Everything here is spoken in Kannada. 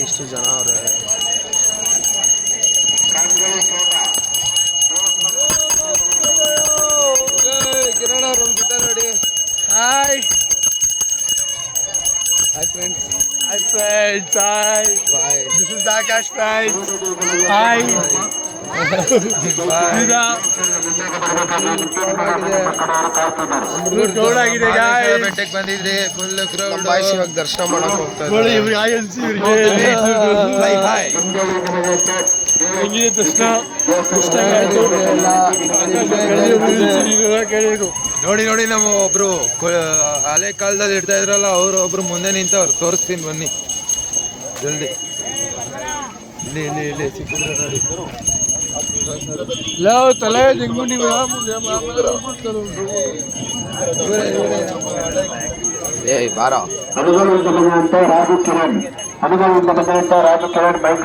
ಇಷ್ಟು ಜನ ಅವ್ರೆ. ಕಿರಣ್ ಅವ್ರ ನಮ್ಮ ಜೊತೆ ನೋಡಿ. Hi hi friends. Hi friends, hi. Bye. This is Akash friends. Hi. Crowd ಆಗಿದೆ guys. ಬೆಟ್ಟಕ್ಕೆ ಬಂದಿದ್ರಿ ಫುಲ್ ಕ್ರೌಡ್. ಬಾಯ್ಸ್ ಇವಾಗ ದರ್ಶನ ಮಾಡಕ್ಕೆ ಹೋಗ್ತಾರೆ. ನೋಡಿ ಇವ್ರಿಗೆ ಹಾಯ್ ಅನ್ಸಿ ಇವ್ರಿಗೆ. ಹಾಯ್. ಹೆಂಗಿದೆ ದರ್ಶನ? ಇಷ್ಟ ಆಯ್ತು. ಕೇಳಬೇಕು. ನೋಡಿ ನೋಡಿ ನಮ್ಮ ಒಬ್ರು ಹಳೆ ಕಾಲದಲ್ಲಿ ಇಡ್ತಾ ಇದ್ರಲ್ಲ ಅವರು ಒಬ್ರು ಮುಂದೆ ನಿಂತವ್ರು. ತೋರಿಸ್ತೀನಿ ಬನ್ನಿ ಜಲ್ದಿ. ಇಲ್ಲಿ ಇಲ್ಲಿ ಇಲ್ಲಿ ಸಿಕ್ಕಿದ್ರೆ ನೋಡಿ. ಲವ್ ತಲೆ ಜಿಂಗು ನೀವು ಏಯ್ ಬಾರ. ಅನುಭವದಿಂದ ಬಂದಂತ ರಾಜು ಕಿರಣ್ ಬೈಕ್